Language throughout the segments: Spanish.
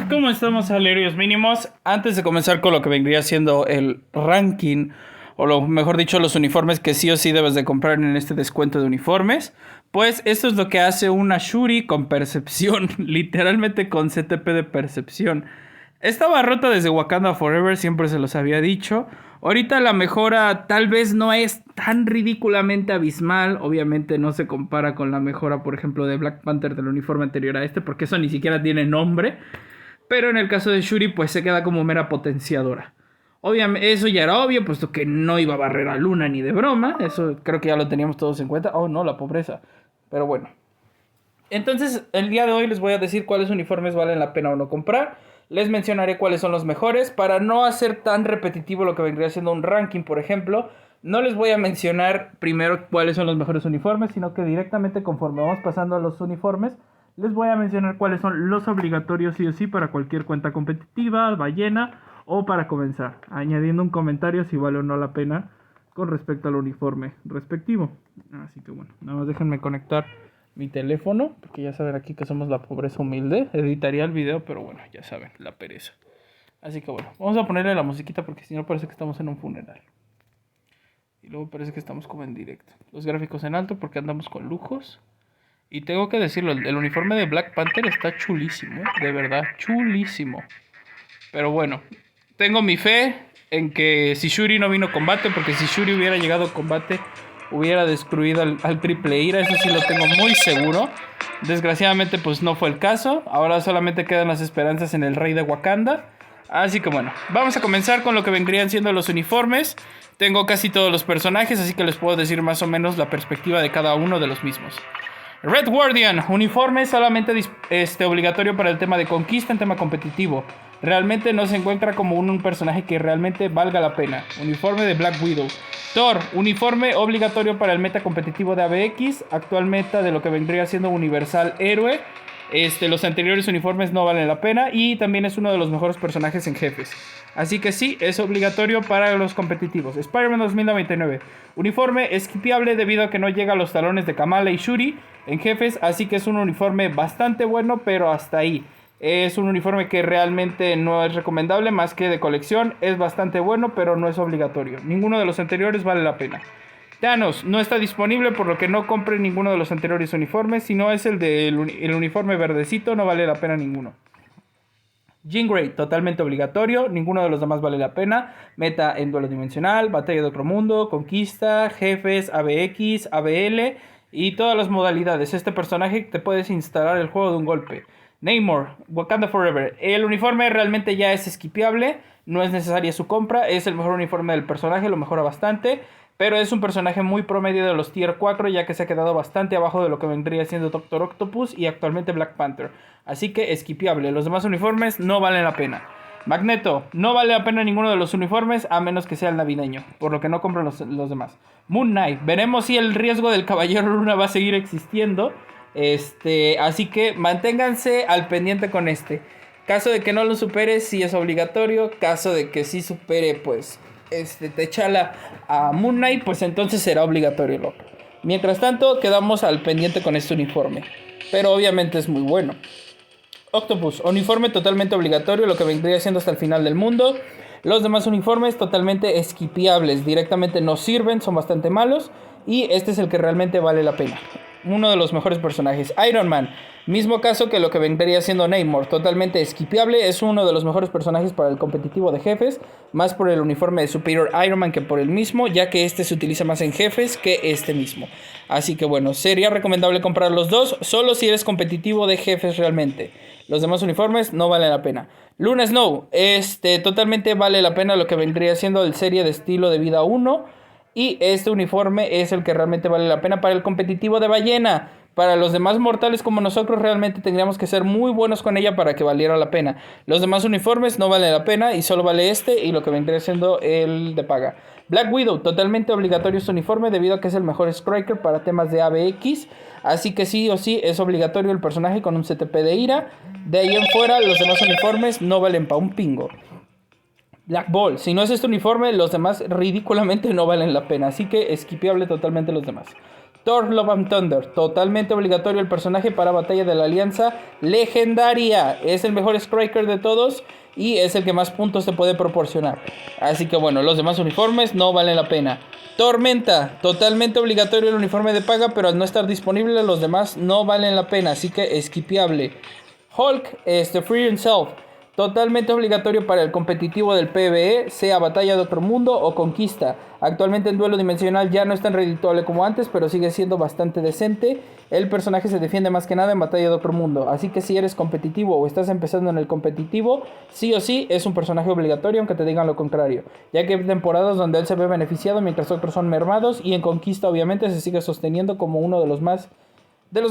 ¿Cómo estamos, salarios mínimos? Antes de comenzar con lo que vendría siendo el ranking, o lo mejor dicho, los uniformes que sí o sí debes de comprar en este descuento de uniformes, pues esto es lo que hace una Shuri con percepción, literalmente con CTP de percepción. Estaba rota desde Wakanda Forever, siempre se los había dicho. Ahorita la mejora tal vez no es tan ridículamente abismal. Obviamente no se compara con la mejora, por ejemplo, de Black Panther del uniforme anterior a este, porque eso ni siquiera tiene nombre. Pero en el caso de Shuri, pues se queda como mera potenciadora. Obviamente, eso ya era obvio, puesto que no iba a barrer a Luna ni de broma. Eso creo que ya lo teníamos todos en cuenta. Oh, no, la pobreza. Pero bueno. Entonces, el día de hoy les voy a decir cuáles uniformes valen la pena o no comprar. Les mencionaré cuáles son los mejores. Para no hacer tan repetitivo lo que vendría siendo un ranking, por ejemplo, no les voy a mencionar primero cuáles son los mejores uniformes, sino que directamente conforme vamos pasando a los uniformes, les voy a mencionar cuáles son los obligatorios sí o sí para cualquier cuenta competitiva, ballena o para comenzar, añadiendo un comentario si vale o no la pena con respecto al uniforme respectivo. Así que bueno, nada más déjenme conectar mi teléfono, porque ya saben aquí que somos la pobreza humilde. Editaría el video, pero bueno, ya saben, la pereza. Así que bueno, vamos a ponerle la musiquita porque si no parece que estamos en un funeral. Y luego parece que estamos como en directo. Los gráficos en alto porque andamos con lujos. Y tengo que decirlo, el uniforme de Black Panther está chulísimo, de verdad, chulísimo. Pero bueno, tengo mi fe en que si Shuri no vino a combate, porque si Shuri hubiera llegado a combate, hubiera destruido al Triple Ira, eso sí lo tengo muy seguro. Desgraciadamente pues no fue el caso, ahora solamente quedan las esperanzas en el Rey de Wakanda. Así que bueno, vamos a comenzar con lo que vendrían siendo los uniformes. Tengo casi todos los personajes, así que les puedo decir más o menos la perspectiva de cada uno de los mismos. Red Guardian, uniforme solamente obligatorio para el tema de conquista en tema competitivo. Realmente no se encuentra como un personaje que realmente valga la pena. Uniforme de Black Widow. Thor, uniforme obligatorio para el meta competitivo de ABX. Actual meta de lo que vendría siendo Universal Héroe. Los anteriores uniformes no valen la pena. Y también es uno de los mejores personajes en jefes. Así que sí, es obligatorio para los competitivos. Spider-Man 2099. Uniforme esquipiable debido a que no llega a los talones de Kamala y Shuri en jefes. Así que es un uniforme bastante bueno, pero hasta ahí. Es un uniforme que realmente no es recomendable más que de colección. Es bastante bueno, pero no es obligatorio. Ninguno de los anteriores vale la pena. Thanos no está disponible, por lo que no compre ninguno de los anteriores uniformes. Si no es el uniforme verdecito, no vale la pena ninguno. Jean Grey, totalmente obligatorio, ninguno de los demás vale la pena. Meta en duelo dimensional, batalla de otro mundo, conquista, jefes, ABX, ABL y todas las modalidades. Este personaje te puedes instalar el juego de un golpe. Namor, Wakanda Forever. El uniforme realmente ya es esquipeable, no es necesaria su compra, es el mejor uniforme del personaje, lo mejora bastante. Pero es un personaje muy promedio de los tier 4, ya que se ha quedado bastante abajo de lo que vendría siendo Doctor Octopus y actualmente Black Panther. Así que esquipeable. Los demás uniformes no valen la pena. Magneto, no vale la pena ninguno de los uniformes a menos que sea el navideño, por lo que no compro los demás. Moon Knight, veremos si el riesgo del Caballero Luna va a seguir existiendo. Así que manténganse al pendiente con este. Caso de que no lo supere, sí es obligatorio. Caso de que sí supere, pues T'Challa a Moon Knight, pues entonces será obligatorio, loco. Mientras tanto, quedamos al pendiente con este uniforme. Pero obviamente es muy bueno. Octopus, uniforme totalmente obligatorio, lo que vendría siendo hasta el final del mundo. Los demás uniformes totalmente esquipeables, directamente no sirven, son bastante malos. Y este es el que realmente vale la pena. Uno de los mejores personajes. Iron Man, mismo caso que lo que vendría siendo Namor, totalmente esquipeable. Es uno de los mejores personajes para el competitivo de jefes, más por el uniforme de Superior Iron Man que por el mismo, ya que este se utiliza más en jefes que este mismo. Así que bueno, sería recomendable comprar los dos, solo si eres competitivo de jefes realmente. Los demás uniformes no valen la pena. Luna Snow, totalmente vale la pena lo que vendría siendo el serie de estilo de vida 1. Y este uniforme es el que realmente vale la pena para el competitivo de ballena. Para los demás mortales como nosotros realmente tendríamos que ser muy buenos con ella para que valiera la pena. Los demás uniformes no valen la pena y solo vale este y lo que vendría siendo el de paga. Black Widow, totalmente obligatorio este uniforme debido a que es el mejor striker para temas de ABX. Así que sí o sí es obligatorio el personaje con un CTP de ira. De ahí en fuera los demás uniformes no valen pa' un pingo. Black Ball, si no es este uniforme, los demás ridículamente no valen la pena. Así que esquipeable totalmente los demás. Thor Love and Thunder, totalmente obligatorio el personaje para Batalla de la Alianza Legendaria. Es el mejor striker de todos y es el que más puntos te puede proporcionar. Así que bueno, los demás uniformes no valen la pena. Tormenta, totalmente obligatorio el uniforme de paga, pero al no estar disponible los demás no valen la pena, así que esquipeable. Hulk, Free Himself, totalmente obligatorio para el competitivo del PvE, sea Batalla de Otro Mundo o Conquista. Actualmente en duelo dimensional ya no es tan redituable como antes, pero sigue siendo bastante decente. El personaje se defiende más que nada en Batalla de Otro Mundo, así que si eres competitivo o estás empezando en el competitivo, sí o sí es un personaje obligatorio aunque te digan lo contrario, ya que hay temporadas donde él se ve beneficiado mientras otros son mermados, y en Conquista obviamente se sigue sosteniendo como uno de los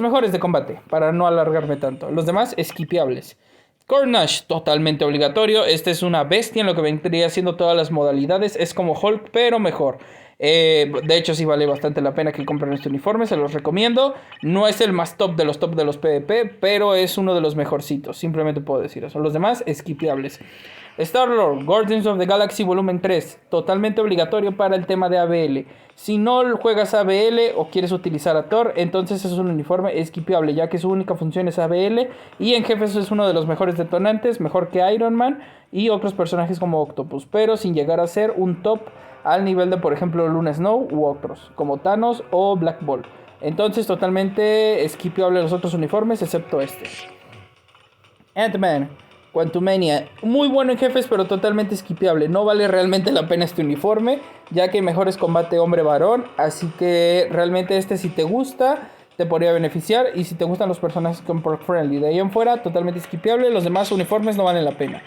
mejores de combate, para no alargarme tanto. Los demás, esquipeables. Carnage, totalmente obligatorio. Este es una bestia en lo que vendría siendo todas las modalidades. Es como Hulk, pero mejor. De hecho, sí vale bastante la pena que compren este uniforme. Se los recomiendo. No es el más top de los PvP, pero es uno de los mejorcitos. Simplemente puedo decir eso. Los demás, esquipeables. Star-Lord, Guardians of the Galaxy Volumen 3, totalmente obligatorio para el tema de ABL. Si no juegas ABL o quieres utilizar a Thor, entonces es un uniforme esquipeable, ya que su única función es ABL. Y en jefes es uno de los mejores detonantes, mejor que Iron Man y otros personajes como Octopus, pero sin llegar a ser un top al nivel de, por ejemplo, Luna Snow u otros, como Thanos o Black Bolt. Entonces totalmente esquipeable los otros uniformes, excepto este. Ant-Man, Quantumania, muy bueno en jefes, pero totalmente esquipeable. No vale realmente la pena este uniforme, ya que mejor es combate hombre-varón. Así que realmente este, si te gusta, te podría beneficiar. Y si te gustan los personajes con perk friendly, de ahí en fuera, totalmente esquipeable. Los demás uniformes no valen la pena.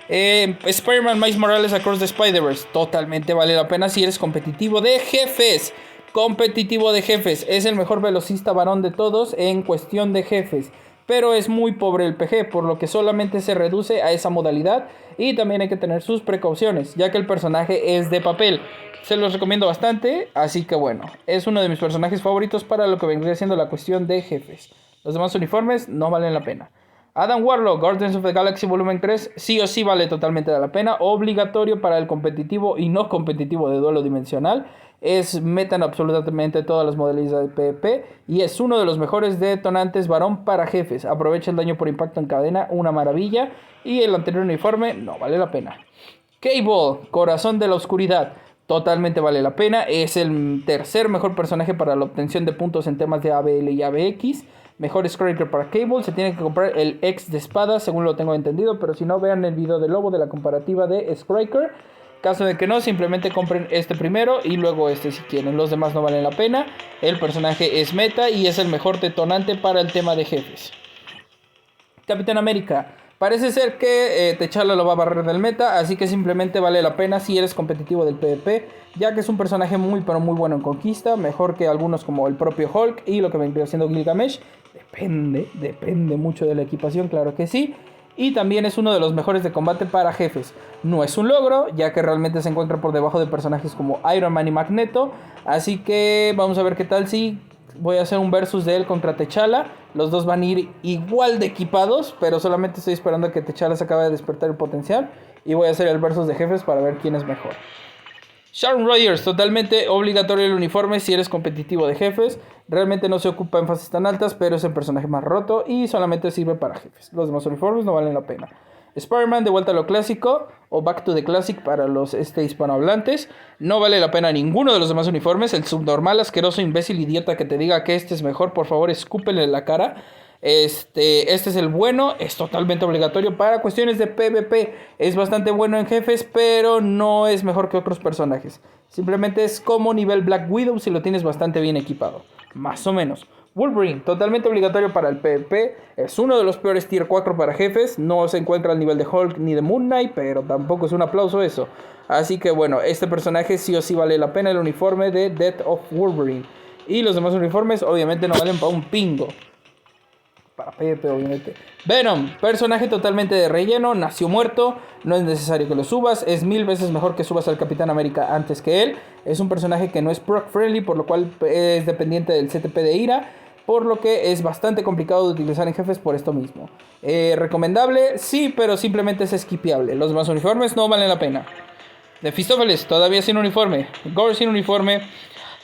Spider-Man Miles Morales Across the Spider-Verse, totalmente vale la pena si eres competitivo de jefes. Competitivo de jefes, es el mejor velocista varón de todos en cuestión de jefes, pero es muy pobre el PG, por lo que solamente se reduce a esa modalidad. Y también hay que tener sus precauciones, ya que el personaje es de papel. Se los recomiendo bastante, así que bueno, es uno de mis personajes favoritos para lo que vendría siendo la cuestión de jefes. Los demás uniformes no valen la pena. Adam Warlock, Guardians of the Galaxy Volumen 3, sí o sí vale totalmente la pena. Obligatorio para el competitivo y no competitivo de duelo dimensional. Es meta en absolutamente todas las modalidades de PvP y es uno de los mejores detonantes varón para jefes. Aprovecha el daño por impacto en cadena, una maravilla. Y el anterior uniforme no vale la pena. Cable, Corazón de la Oscuridad, totalmente vale la pena. Es el tercer mejor personaje para la obtención de puntos en temas de ABL y ABX. Mejor Striker para Cable. Se tiene que comprar el X de espada, según lo tengo entendido, pero si no, vean el video de Lobo de la comparativa de Striker. Caso de que no, simplemente compren este primero y luego este si quieren. Los demás no valen la pena. El personaje es meta y es el mejor detonante para el tema de jefes. Capitán América, parece ser que T'Challa lo va a barrer del meta, así que simplemente vale la pena si eres competitivo del PvP, ya que es un personaje muy pero muy bueno en conquista, mejor que algunos como el propio Hulk y lo que vendría siendo Gilgamesh. Depende mucho de la equipación, claro que sí. Y también es uno de los mejores de combate para jefes. No es un logro, ya que realmente se encuentra por debajo de personajes como Iron Man y Magneto. Así que vamos a ver qué tal si voy a hacer un versus de él contra T'Challa. Los dos van a ir igual de equipados, pero solamente estoy esperando a que T'Challa se acabe de despertar el potencial. Y voy a hacer el versus de jefes para ver quién es mejor. Sharon Rogers, totalmente obligatorio el uniforme si eres competitivo de jefes. Realmente no se ocupa en fases tan altas, pero es el personaje más roto y solamente sirve para jefes. Los demás uniformes no valen la pena. Spider-Man, de vuelta a lo clásico, o Back to the Classic para los hispanohablantes. No vale la pena ninguno de los demás uniformes. El subnormal, asqueroso, imbécil, idiota que te diga que este es mejor, por favor, escúpele en la cara. Este es el bueno, es totalmente obligatorio para cuestiones de PvP. Es bastante bueno en jefes, pero no es mejor que otros personajes. Simplemente es como nivel Black Widow si lo tienes bastante bien equipado, más o menos. Wolverine, totalmente obligatorio para el PvP. Es uno de los peores tier 4 para jefes. No se encuentra al nivel de Hulk ni de Moon Knight, pero tampoco es un aplauso eso. Así que bueno, este personaje sí o sí vale la pena el uniforme de Death of Wolverine. Y los demás uniformes obviamente no valen para un pingo. Para PvP obviamente. Venom, personaje totalmente de relleno, nació muerto, no es necesario que lo subas, es 1000 veces mejor que subas al Capitán América antes que él. Es un personaje que no es proc friendly, por lo cual es dependiente del CTP de ira, por lo que es bastante complicado de utilizar en jefes por esto mismo. Recomendable, sí, pero simplemente es esquipeable. Los demás uniformes no valen la pena. Mephistófeles, todavía sin uniforme. Gore sin uniforme.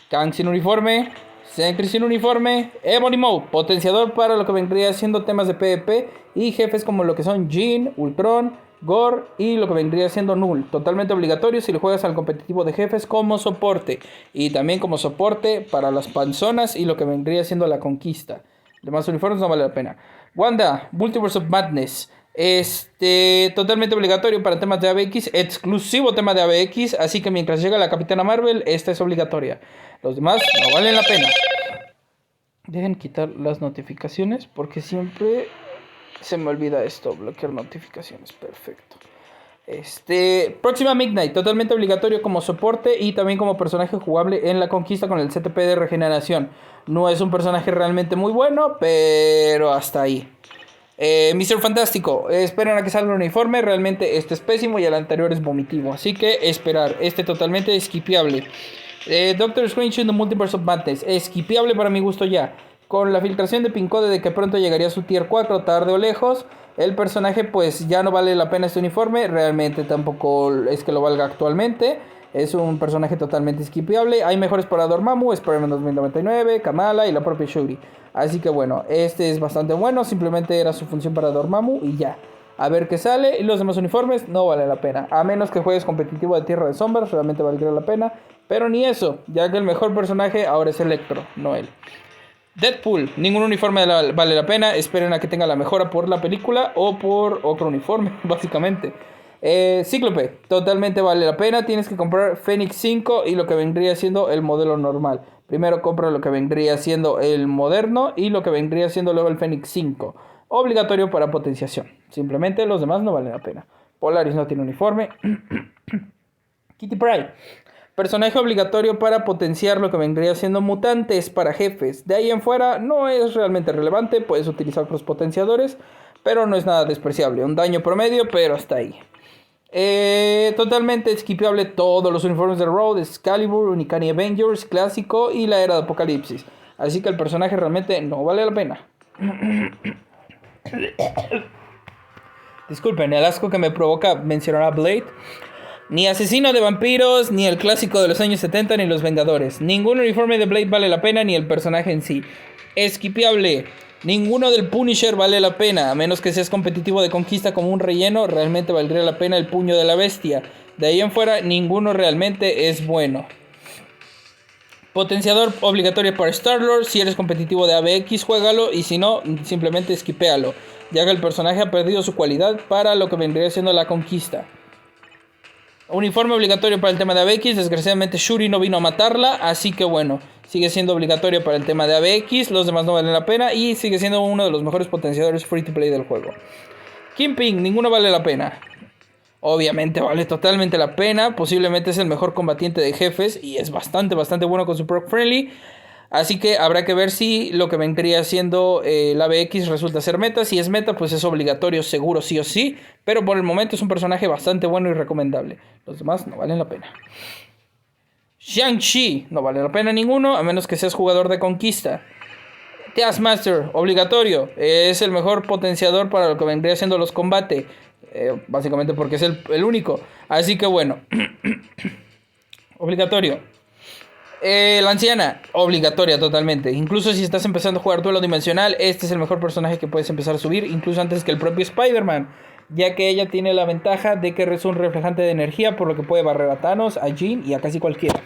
Kang sin uniforme. Sentry sin uniforme, Ebony Mode, potenciador para lo que vendría siendo temas de PvP y jefes como lo que son Jhin, Ultron, Gore y lo que vendría siendo Null. Totalmente obligatorio si lo juegas al competitivo de jefes como soporte. Y también como soporte para las panzonas y lo que vendría siendo la conquista. Demás uniformes no vale la pena. Wanda, Multiverse of Madness. Totalmente obligatorio para temas de ABX, exclusivo tema de ABX, así que mientras llega la Capitana Marvel, esta es obligatoria. Los demás no valen la pena. Dejen quitar las notificaciones porque siempre se me olvida esto, bloquear notificaciones, perfecto. Próxima Midnight, totalmente obligatorio como soporte y también como personaje jugable en la conquista con el CTP de regeneración. No es un personaje realmente muy bueno, pero hasta ahí. Mr. Fantástico, esperen a que salga el uniforme. Realmente este es pésimo y el anterior es vomitivo. Así que esperar, totalmente esquipeable. Doctor Strange in the Multiverse of Madness, esquipeable para mi gusto ya. Con la filtración de Pincode de que pronto llegaría a su tier 4, tarde o lejos. El personaje pues ya no vale la pena este uniforme. Realmente tampoco es que lo valga actualmente. Es un personaje totalmente esquipeable. Hay mejores para Dormammu, Spider-Man 2099, Kamala y la propia Shuri. Así que bueno, este es bastante bueno. Simplemente era su función para Dormammu y ya. A ver qué sale. Y los demás uniformes no vale la pena. A menos que juegues competitivo de Tierra de Sombras, realmente valdría la pena. Pero ni eso, ya que el mejor personaje ahora es Electro, no él. Deadpool, ningún uniforme vale la pena. Esperen a que tenga la mejora por la película o por otro uniforme, básicamente. Cíclope, totalmente vale la pena. Tienes que comprar Fénix 5 y lo que vendría siendo el modelo normal. Primero compra lo que vendría siendo el moderno y lo que vendría siendo luego el Fénix 5. Obligatorio para potenciación. Simplemente los demás no valen la pena. Polaris no tiene uniforme. Kitty Pryde, personaje obligatorio para potenciar lo que vendría siendo mutantes para jefes. De ahí en fuera no es realmente relevante. Puedes utilizar otros potenciadores, pero no es nada despreciable. Un daño promedio, pero hasta ahí. Totalmente esquipeable todos los uniformes de Road, Excalibur, Uncanny Avengers, Clásico y la Era de Apocalipsis. Así que el personaje realmente no vale la pena. Disculpen el asco que me provoca mencionar a Blade. Ni Asesino de Vampiros, ni el clásico de los años 70, ni los Vengadores. Ningún uniforme de Blade vale la pena, ni el personaje en sí. Esquipeable. Ninguno del Punisher vale la pena, a menos que seas competitivo de conquista como un relleno, realmente valdría la pena el puño de la bestia. De ahí en fuera, ninguno realmente es bueno. Potenciador obligatorio para Star-Lord, si eres competitivo de ABX, juégalo, y si no, simplemente esquipéalo, ya que el personaje ha perdido su cualidad para lo que vendría siendo la conquista. Uniforme obligatorio para el tema de ABX, desgraciadamente Shuri no vino a matarla, así que bueno, sigue siendo obligatorio para el tema de ABX, los demás no valen la pena y sigue siendo uno de los mejores potenciadores free to play del juego. Kingpin, ninguno vale la pena. Obviamente vale totalmente la pena, posiblemente es el mejor combatiente de jefes y es bastante bueno con su proc friendly. Así que habrá que ver si lo que vendría siendo el ABX resulta ser meta. Si es meta, pues es obligatorio, seguro, sí o sí. Pero por el momento es un personaje bastante bueno y recomendable. Los demás no valen la pena. Shang-Chi, no vale la pena ninguno, a menos que seas jugador de conquista. Taskmaster, obligatorio. Es el mejor potenciador para lo que vendría siendo los combates. Básicamente porque es el único. Así que bueno. Obligatorio. La anciana, obligatoria totalmente. Incluso si estás empezando a jugar duelo dimensional, este es el mejor personaje que puedes empezar a subir, incluso antes que el propio Spider-Man, ya que ella tiene la ventaja de que es un reflejante de energía, por lo que puede barrer a Thanos, a Jean y a casi cualquiera.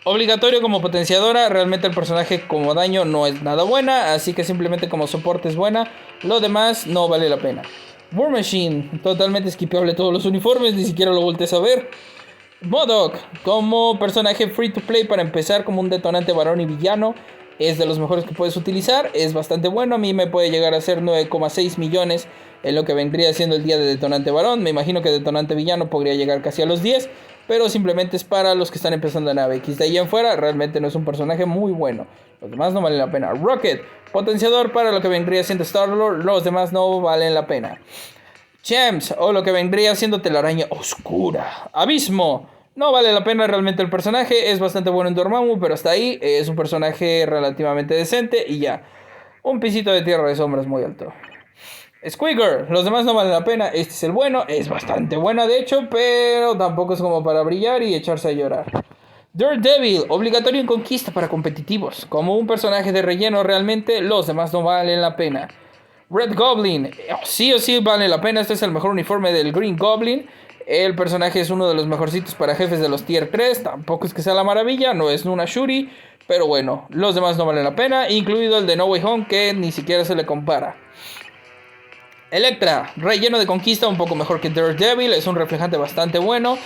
Obligatorio como potenciadora, realmente el personaje como daño no es nada buena, así que simplemente como soporte es buena, lo demás no vale la pena. War Machine, totalmente esquipeable todos los uniformes, ni siquiera lo voltees a ver. MODOK, como personaje free to play para empezar como un detonante varón y villano, es de los mejores que puedes utilizar, es bastante bueno, a mí me puede llegar a ser 9,6 millones en lo que vendría siendo el día de detonante varón, me imagino que detonante villano podría llegar casi a los 10, pero simplemente es para los que están empezando en ABX, de ahí en fuera realmente no es un personaje muy bueno, los demás no valen la pena. Rocket, potenciador para lo que vendría siendo Star-Lord, los demás no valen la pena. Champs, o lo que vendría siendo Telaraña Oscura. Abismo, no vale la pena realmente el personaje, es bastante bueno en Dormammu, pero hasta ahí es un personaje relativamente decente y ya. Un pisito de Tierra de Sombras muy alto. Squigger, los demás no valen la pena, este es el bueno, es bastante bueno de hecho, pero tampoco es como para brillar y echarse a llorar. Daredevil, obligatorio en conquista para competitivos. Como un personaje de relleno realmente, los demás no valen la pena. Red Goblin, sí o sí vale la pena. Este es el mejor uniforme del Green Goblin. El personaje es uno de los mejorcitos para jefes de los tier 3. Tampoco es que sea la maravilla, no es una Shuri. Pero bueno, los demás no valen la pena. Incluido el de No Way Home, que ni siquiera se le compara. Electra, relleno de conquista, un poco mejor que Daredevil. Es un reflejante bastante bueno.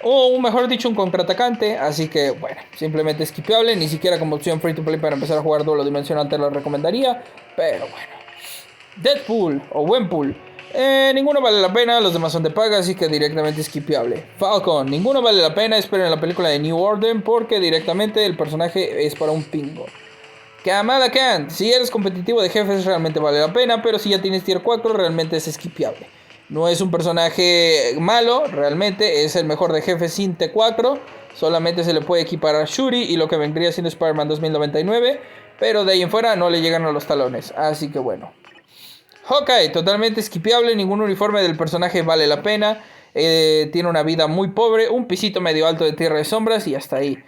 O mejor dicho, un contraatacante. Así que bueno, simplemente skipeable. Ni siquiera como opción free to play para empezar a jugar duelo dimensional te lo recomendaría. Pero bueno. Deadpool o Gwenpool. Ninguno vale la pena, los demás son de paga, así que directamente skipeable. Falcon, ninguno vale la pena, esperen la película de New Order porque directamente el personaje es para un pingo. Kamala Khan, si eres competitivo de jefes realmente vale la pena, pero si ya tienes tier 4 realmente es skipeable. No es un personaje malo, realmente es el mejor de jefes sin T4. Solamente se le puede equipar a Shuri y lo que vendría siendo Spider-Man 2099, pero de ahí en fuera no le llegan a los talones, así que bueno. Hawkeye, totalmente skipeable, ningún uniforme del personaje vale la pena. Tiene una vida muy pobre, un pisito medio alto de tierra de sombras y hasta ahí.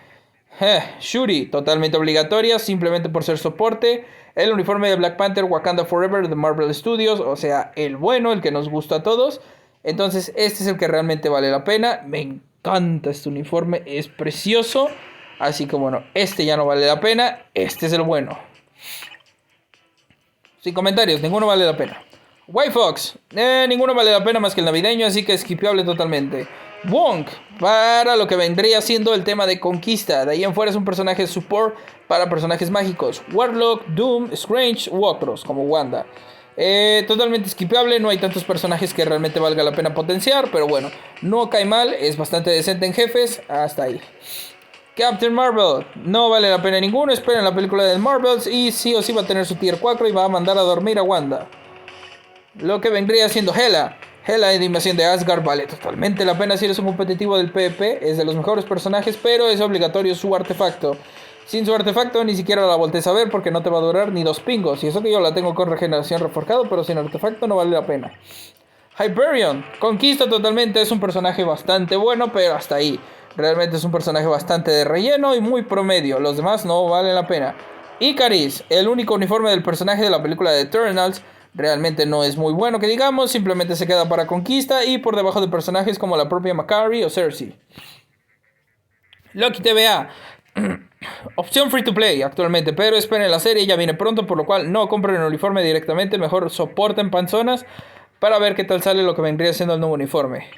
Shuri, totalmente obligatoria, simplemente por ser soporte. El uniforme de Black Panther Wakanda Forever de Marvel Studios, o sea, el bueno, el que nos gusta a todos. Entonces, este es el que realmente vale la pena. Me encanta este uniforme, es precioso. Así que bueno, este ya no vale la pena, este es el bueno. Sin comentarios, ninguno vale la pena. White Fox, ninguno vale la pena más que el navideño, así que skipeable totalmente. Wong, para lo que vendría siendo el tema de conquista. De ahí en fuera es un personaje support para personajes mágicos. Warlock, Doom, Strange u otros, como Wanda. Totalmente skipeable, no hay tantos personajes que realmente valga la pena potenciar, pero bueno, no cae mal, es bastante decente en jefes, hasta ahí. Captain Marvel, no vale la pena ninguno, esperen la película de Marvels y sí o sí va a tener su tier 4 y va a mandar a dormir a Wanda. Lo que vendría siendo Hela. Hela en Invasión de Asgard vale totalmente la pena si eres un competitivo del PvP, es de los mejores personajes, pero es obligatorio su artefacto. Sin su artefacto ni siquiera la voltees a ver porque no te va a durar ni 2 pingos. Y eso que yo la tengo con regeneración reforjado, pero sin artefacto no vale la pena. Hyperion, conquista totalmente, es un personaje bastante bueno, pero hasta ahí. Realmente es un personaje bastante de relleno y muy promedio. Los demás no valen la pena. Icaris, el único uniforme del personaje de la película de Eternals, realmente no es muy bueno que digamos. Simplemente se queda para conquista y por debajo de personajes como la propia Macari o Cersei. Loki TVA. Opción free to play actualmente, pero esperen la serie, ya viene pronto, por lo cual no compren el uniforme directamente. Mejor soporten panzonas para ver qué tal sale lo que vendría siendo el nuevo uniforme.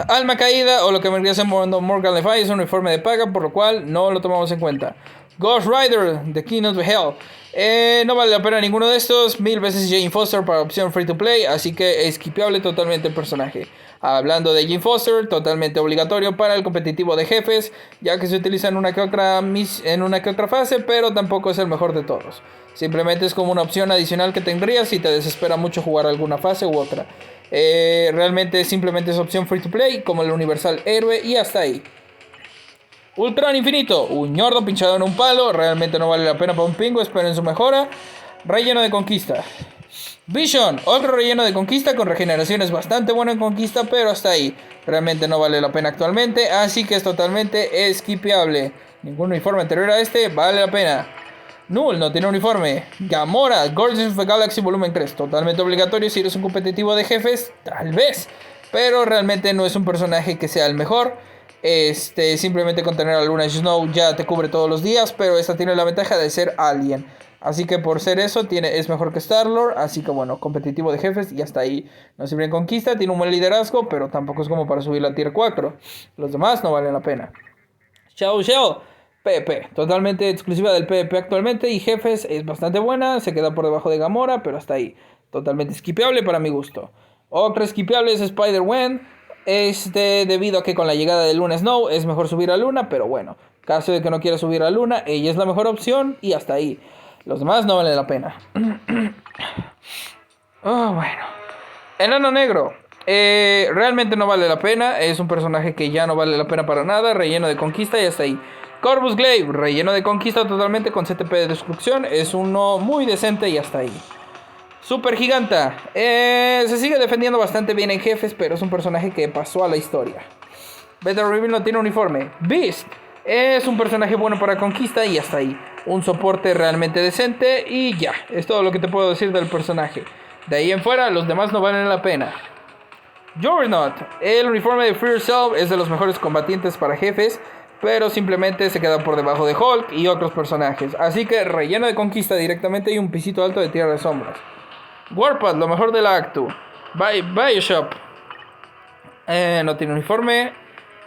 Alma Caída o lo que vendría siendo Morgan Le Fay es un uniforme de paga, por lo cual no lo tomamos en cuenta. Ghost Rider, The Kingdom of Hell. No vale la pena ninguno de estos. 1000 veces Jane Foster para opción free to play, así que es skipeable totalmente el personaje. Hablando de Jane Foster, totalmente obligatorio para el competitivo de jefes, ya que se utiliza en una que otra fase, pero tampoco es el mejor de todos. Simplemente es como una opción adicional que tendrías si te desespera mucho jugar alguna fase u otra. Realmente simplemente es opción free to play, como el universal héroe y hasta ahí. Ultron Infinito, un ñordo pinchado en un palo, realmente no vale la pena para un pingo, esperen su mejora. Relleno de conquista. Vision, otro relleno de conquista con regeneraciones bastante bueno en conquista, pero hasta ahí. Realmente no vale la pena actualmente, así que es totalmente skipeable. Ningún uniforme anterior a este vale la pena. Null no tiene uniforme. Gamora, Guardians of the Galaxy Volumen 3, totalmente obligatorio si eres un competitivo de jefes, tal vez. Pero realmente no es un personaje que sea el mejor. Simplemente con tener a Luna Snow ya te cubre todos los días, pero esta tiene la ventaja de ser alien. Así que por ser eso es mejor que Star-Lord. Así que bueno, competitivo de jefes y hasta ahí. No sirve en conquista, tiene un buen liderazgo, pero tampoco es como para subir la tier 4. Los demás no valen la pena. Xiao Xiao, PvP, totalmente exclusiva del PvP actualmente. Y jefes es bastante buena, se queda por debajo de Gamora, pero hasta ahí. Totalmente skipeable para mi gusto. Otra skipeable es Spider-Gwen. Debido a que con la llegada de Luna Snow es mejor subir a Luna, pero bueno, caso de que no quiera subir a Luna, ella es la mejor opción y hasta ahí. Los demás no valen la pena. Bueno. Enano Negro. Realmente no vale la pena. Es un personaje que ya no vale la pena para nada. Relleno de conquista y hasta ahí. Corvus Glaive. Relleno de conquista totalmente con CTP de destrucción. Es uno muy decente y hasta ahí. Super Giganta. Se sigue defendiendo bastante bien en jefes, pero es un personaje que pasó a la historia. Beta Reveal no tiene uniforme. Beast es un personaje bueno para conquista y hasta ahí. Un soporte realmente decente y ya. Es todo lo que te puedo decir del personaje. De ahí en fuera, los demás no valen la pena. Juggernaut. El uniforme de Free Yourself es de los mejores combatientes para jefes, pero simplemente se queda por debajo de Hulk y otros personajes. Así que relleno de conquista directamente y un pisito alto de tierra de sombras. Warpath, lo mejor de la Actu. Bioshop. No tiene uniforme.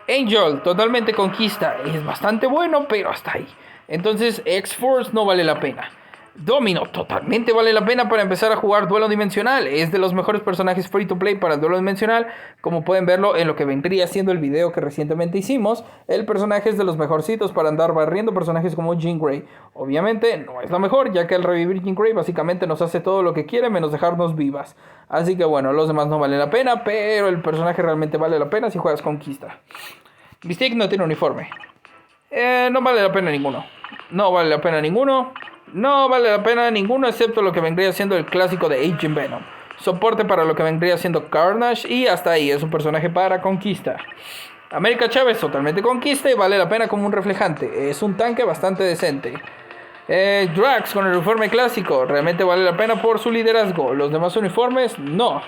Angel, totalmente conquista. Es bastante bueno, pero hasta ahí. Entonces X-Force no vale la pena. Domino, totalmente vale la pena para empezar a jugar duelo dimensional. Es de los mejores personajes free to play para el duelo dimensional. Como pueden verlo en lo que vendría siendo el video que recientemente hicimos. El personaje es de los mejorcitos para andar barriendo personajes como Jean Grey. Obviamente no es lo mejor, ya que al revivir Jean Grey básicamente nos hace todo lo que quiere menos dejarnos vivas. Así que bueno, los demás no valen la pena, pero el personaje realmente vale la pena si juegas conquista. Mystique no tiene uniforme. No vale la pena ninguno. No vale la pena ninguno. No vale la pena ninguno excepto lo que vendría siendo el clásico de Agent Venom. Soporte para lo que vendría siendo Carnage y hasta ahí es un personaje para conquista. América Chávez totalmente conquista y vale la pena como un reflejante. Es un tanque bastante decente. Drax con el uniforme clásico realmente vale la pena por su liderazgo. Los demás uniformes no.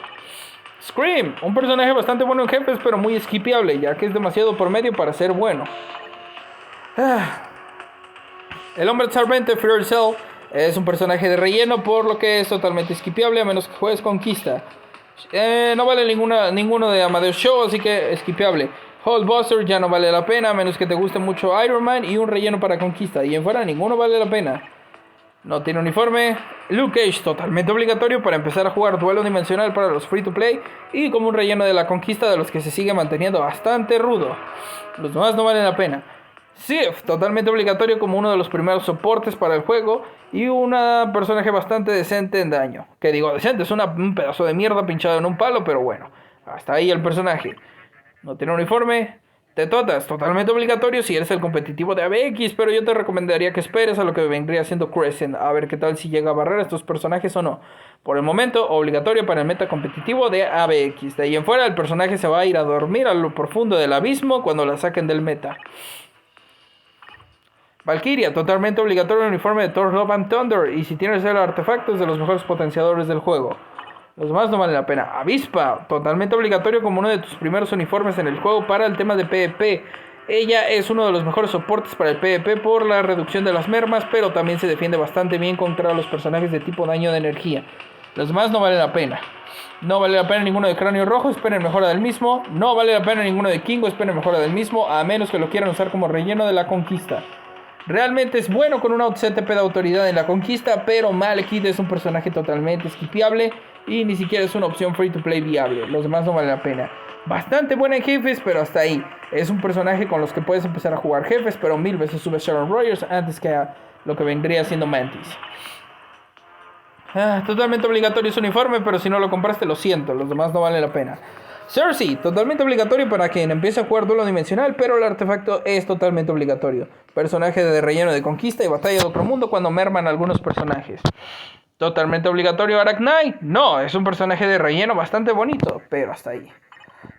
Scream, un personaje bastante bueno en jefes pero muy skipeable ya que es demasiado por medio para ser bueno. El hombre absorbente Free Yourself es un personaje de relleno, por lo que es totalmente skipeable a menos que juegues conquista. No vale ninguno de Amadeus Show, así que skipeable. Hulkbuster ya no vale la pena a menos que te guste mucho Iron Man y un relleno para conquista. Y en fuera ninguno vale la pena. No tiene uniforme. Luke Cage totalmente obligatorio para empezar a jugar duelo dimensional para los free to play y como un relleno de la conquista de los que se sigue manteniendo bastante rudo. Los demás no valen la pena. Sif, totalmente obligatorio como uno de los primeros soportes para el juego y un personaje bastante decente en daño. Que digo decente, es un pedazo de mierda pinchado en un palo, pero bueno, hasta ahí el personaje. No tiene uniforme. Tetotas, totalmente obligatorio si eres el competitivo de ABX, pero yo te recomendaría que esperes a lo que vendría siendo Crescent, a ver qué tal si llega a barrer a estos personajes o no. Por el momento, obligatorio para el meta competitivo de ABX. De ahí en fuera, el personaje se va a ir a dormir a lo profundo del abismo cuando la saquen del meta. Valkyria, totalmente obligatorio el uniforme de Thor Love and Thunder. Y si tienes el artefacto es de los mejores potenciadores del juego. Los demás no valen la pena. Avispa, totalmente obligatorio como uno de tus primeros uniformes en el juego para el tema de PvP. Ella es uno de los mejores soportes para el PvP por la reducción de las mermas, pero también se defiende bastante bien contra los personajes de tipo daño de energía. Los demás no valen la pena. No vale la pena ninguno de Cráneo Rojo, esperen mejora del mismo. No vale la pena ninguno de Kingo, esperen mejora del mismo, a menos que lo quieran usar como relleno de la conquista. Realmente es bueno con una CTP de autoridad en la conquista, pero Malekith es un personaje totalmente skipeable y ni siquiera es una opción free to play viable. Los demás no valen la pena. Bastante buena en jefes, pero hasta ahí. Es un personaje con los que puedes empezar a jugar jefes, pero 1000 veces sube Sharon Rogers antes que a lo que vendría siendo Mantis. Totalmente obligatorio su uniforme, pero si no lo compraste lo siento, los demás no valen la pena. Cersei, totalmente obligatorio para quien empiece a jugar duelo dimensional, pero el artefacto es totalmente obligatorio. Personaje de relleno de conquista y batalla de otro mundo cuando merman algunos personajes. Totalmente obligatorio Arachnite. No, es un personaje de relleno bastante bonito, pero hasta ahí.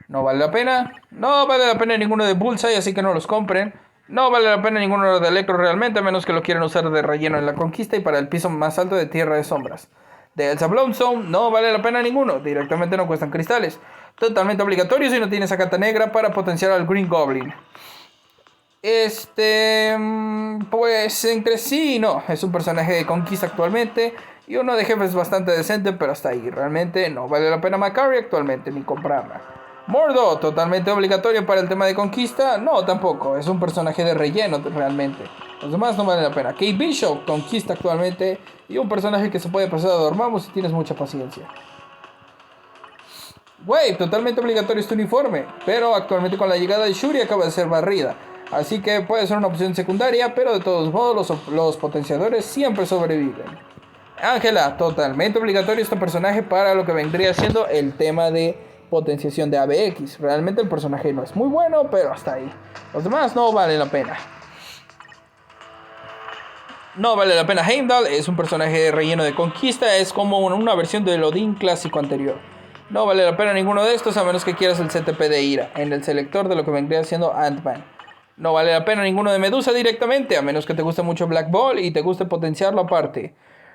No vale la pena. No vale la pena ninguno de Bullseye, así que no los compren. No vale la pena ninguno de Electro realmente, a menos que lo quieran usar de relleno en la conquista y para el piso más alto de Tierra de Sombras. De Elsa Bloodstone no vale la pena ninguno, directamente no cuestan cristales. Totalmente obligatorio si no tienes a Cata Negra para potenciar al Green Goblin. Pues entre sí no, es un personaje de conquista actualmente y uno de jefes bastante decente, pero hasta ahí. Realmente no vale la pena Macari actualmente ni comprarla. Mordo, totalmente obligatorio para el tema de conquista. No, tampoco, es un personaje de relleno realmente. Los demás no valen la pena. Kate Bishop, conquista actualmente y un personaje que se puede pasar a Dormammu si tienes mucha paciencia. Wave, totalmente obligatorio este uniforme, pero actualmente con la llegada de Shuri acaba de ser barrida. Así que puede ser una opción secundaria, pero de todos modos los potenciadores siempre sobreviven. Ángela, totalmente obligatorio este personaje para lo que vendría siendo el tema de potenciación de ABX. Realmente el personaje no es muy bueno, pero hasta ahí. Los demás no valen la pena. No vale la pena Heimdall, es un personaje de relleno de conquista, es como una versión del Odín clásico anterior. No vale la pena ninguno de estos a menos que quieras el CTP de Ira en el selector de lo que vendría siendo Ant-Man. No vale la pena ninguno de Medusa directamente a menos que te guste mucho Black Ball y te guste potenciarlo aparte.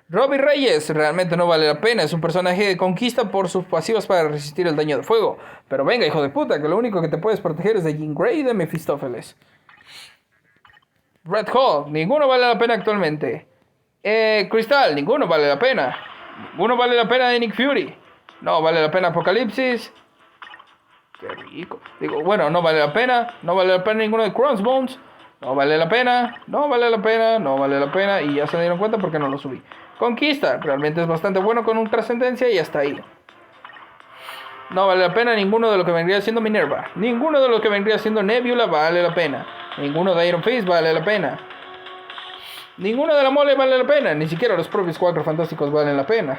Robbie Reyes realmente no vale la pena, es un personaje de conquista por sus pasivas para resistir el daño de fuego. Pero venga, hijo de puta, que lo único que te puedes proteger es de Jean Grey y de Mephistófeles. Red Hawk, ninguno vale la pena actualmente. Crystal, ninguno vale la pena. Ninguno vale la pena de Nick Fury. No vale la pena Apocalipsis. Qué rico. Digo, bueno, no vale la pena. No vale la pena ninguno de Crossbones. No vale la pena. No vale la pena. No vale la pena. Y ya se dieron cuenta porque no lo subí. Conquista. Realmente es bastante bueno con un trascendencia y hasta ahí. No vale la pena ninguno de lo que vendría siendo Minerva. Ninguno de lo que vendría siendo Nebula vale la pena. Ninguno de Iron Fist vale la pena. Ninguno de la mole vale la pena. Ni siquiera los propios Cuatro Fantásticos valen la pena.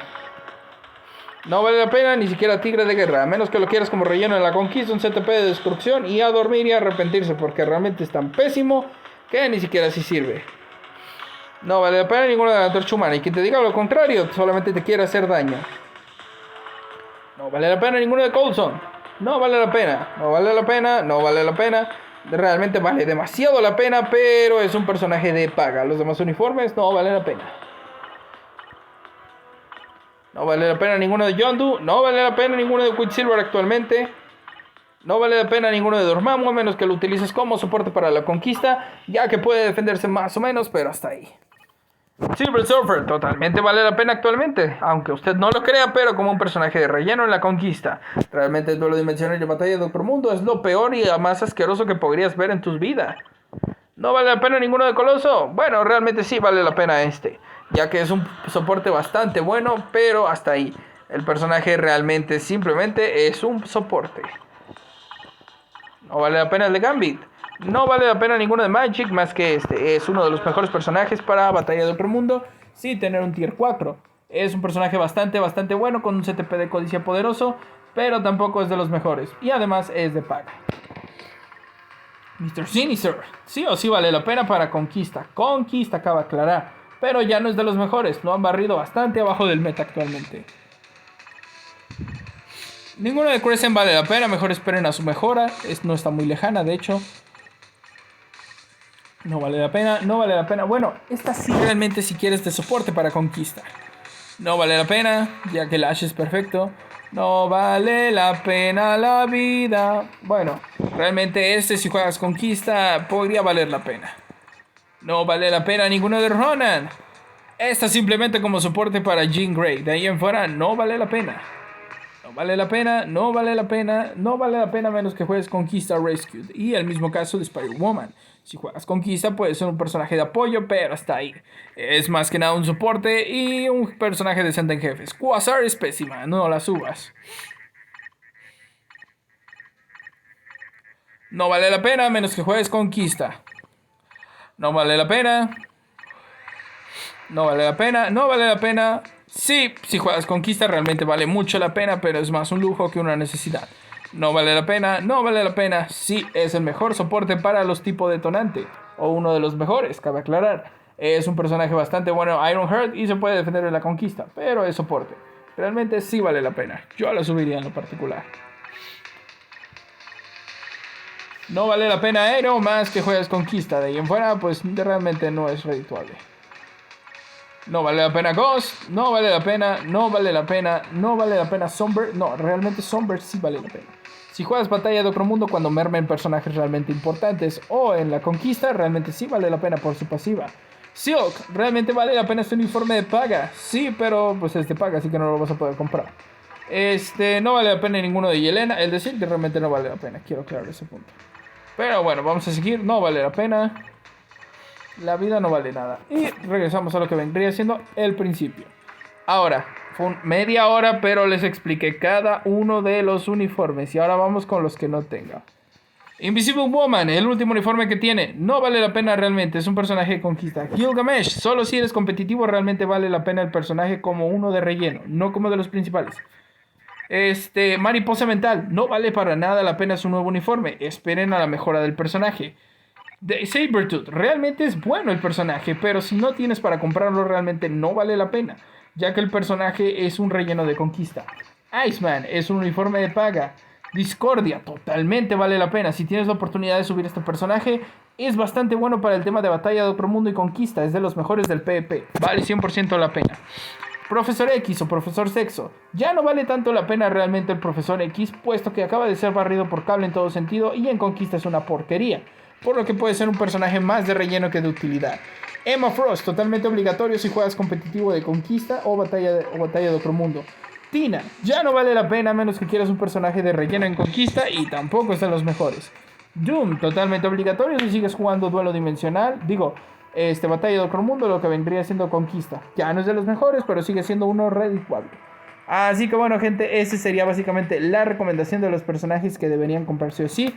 No vale la pena ni siquiera Tigre de Guerra. A menos que lo quieras como relleno en la conquista, un CTP de destrucción y a dormir y a arrepentirse. Porque realmente es tan pésimo que ni siquiera así sirve. No vale la pena ninguno de la Antorcha Humana. Y quien te diga lo contrario, solamente te quiere hacer daño. No vale la pena ninguno de Coulson. No vale la pena. No vale la pena. No vale la pena. Realmente vale demasiado la pena, pero es un personaje de paga. Los demás uniformes no valen la pena. No vale la pena ninguno de Yondu. No vale la pena ninguno de Quicksilver actualmente. No vale la pena ninguno de Dormammu, a menos que lo utilices como soporte para la conquista, ya que puede defenderse más o menos, pero hasta ahí. Silver Surfer totalmente vale la pena actualmente, aunque usted no lo crea, pero como un personaje de relleno en la conquista. Realmente el duelo dimensional y batalla de otro mundo es lo peor y más asqueroso que podrías ver en tus vidas. ¿No vale la pena ninguno de Coloso? Bueno, realmente sí vale la pena este, ya que es un soporte bastante bueno, pero hasta ahí. El personaje realmente simplemente es un soporte. No vale la pena el de Gambit. No vale la pena ninguno de Magic más que este. Es uno de los mejores personajes para Batalla de Otro Mundo sin tener un tier 4. Es un personaje bastante bueno con un CTP de codicia poderoso, pero tampoco es de los mejores. Y además es de paga. Mr. Sinister. Sí o sí vale la pena para conquista. Conquista, acaba de aclarar. Pero ya no es de los mejores. Lo han barrido bastante abajo del meta actualmente. Ninguno de Crescent vale la pena. Mejor esperen a su mejora. No está muy lejana, de hecho. No vale la pena, no vale la pena. Bueno, esta sí realmente si quieres de soporte para conquista. No vale la pena, ya que el Ash es perfecto. No vale la pena la vida. Bueno, realmente este si juegas conquista podría valer la pena. No vale la pena ninguno de Ronan. Esta simplemente como soporte para Jean Grey. De ahí en fuera no vale la pena. No vale la pena, no vale la pena, no vale la pena menos que juegues Conquista Rescued. Y el mismo caso de Spider-Woman. Si juegas Conquista puede ser un personaje de apoyo, pero hasta ahí. Es más que nada un soporte y un personaje decente en jefes. Quasar es pésima, no la subas. No vale la pena menos que juegues Conquista. No vale la pena. No vale la pena, no vale la pena. Sí, si juegas Conquista realmente vale mucho la pena, pero es más un lujo que una necesidad. No vale la pena, no vale la pena. Sí, es el mejor soporte para los tipo detonante. O uno de los mejores, cabe aclarar. Es un personaje bastante bueno, Ironheart, y se puede defender de la conquista, pero es soporte. Realmente sí vale la pena. Yo la subiría en lo particular. No vale la pena Aero más que juegues conquista. De ahí en fuera, pues realmente no es redituable. No vale la pena Ghost, no vale la pena, no vale la pena, no vale la pena Somber. No, realmente Somber sí vale la pena. Si juegas Batalla de Otro Mundo cuando mermen personajes realmente importantes o en la conquista, realmente sí vale la pena por su pasiva. Silk, realmente vale la pena este uniforme de paga. Sí, pero pues es de paga, así que no lo vas a poder comprar. No vale la pena ninguno de Yelena. El de Silk realmente no vale la pena, quiero aclarar ese punto. Pero bueno, vamos a seguir, no vale la pena. La vida no vale nada. Y regresamos a lo que vendría siendo el principio. Ahora, fue media hora, pero les expliqué cada uno de los uniformes. Y ahora vamos con los que no tenga. Invisible Woman, el último uniforme que tiene. No vale la pena realmente, es un personaje de conquista. Gilgamesh, solo si eres competitivo realmente vale la pena el personaje como uno de relleno, no como de los principales. Mariposa Mental, no vale para nada la pena su nuevo uniforme. Esperen a la mejora del personaje. De Sabretooth, realmente es bueno el personaje, pero si no tienes para comprarlo realmente no vale la pena, ya que el personaje es un relleno de conquista. Iceman es un uniforme de paga. Discordia, totalmente vale la pena. Si tienes la oportunidad de subir este personaje, es bastante bueno para el tema de batalla de otro mundo y conquista. Es de los mejores del PvP. Vale 100% la pena. Profesor X o Profesor Sexo. Ya no vale tanto la pena realmente el Profesor X, puesto que acaba de ser barrido por cable en todo sentido y en conquista es una porquería. Por lo que puede ser un personaje más de relleno que de utilidad. Emma Frost, totalmente obligatorio si juegas competitivo de conquista o batalla de otro mundo. Tina, ya no vale la pena a menos que quieras un personaje de relleno en conquista y tampoco están los mejores. Doom, totalmente obligatorio si sigues jugando duelo dimensional. Batalla de otro mundo, lo que vendría siendo conquista. Ya no es de los mejores, pero sigue siendo uno redituable. Así que bueno, gente, esa sería básicamente la recomendación de los personajes que deberían comprarse o sí.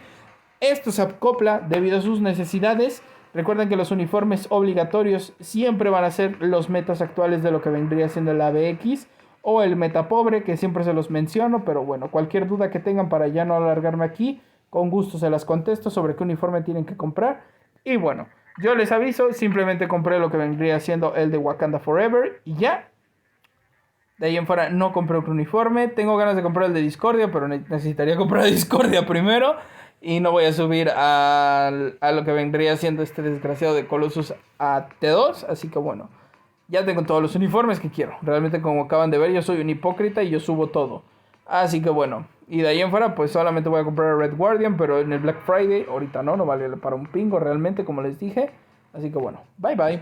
Esto se acopla debido a sus necesidades. Recuerden que los uniformes obligatorios siempre van a ser los metas actuales de lo que vendría siendo el ABX o el meta pobre, que siempre se los menciono, pero bueno, cualquier duda que tengan para ya no alargarme aquí, con gusto se las contesto sobre qué uniforme tienen que comprar. Y bueno, yo les aviso, simplemente compré lo que vendría siendo el de Wakanda Forever y ya. De ahí en fuera no compré otro uniforme. Tengo ganas de comprar el de Discordia, pero necesitaría comprar Discordia primero. Y no voy a subir a lo que vendría siendo este desgraciado de Colossus a T2. Así que bueno, ya tengo todos los uniformes que quiero. Realmente, como acaban de ver, yo soy un hipócrita y yo subo todo. Así que bueno, y de ahí en fuera pues solamente voy a comprar a Red Guardian, pero en el Black Friday ahorita no vale para un pingo realmente, como les dije. Así que bueno, bye bye.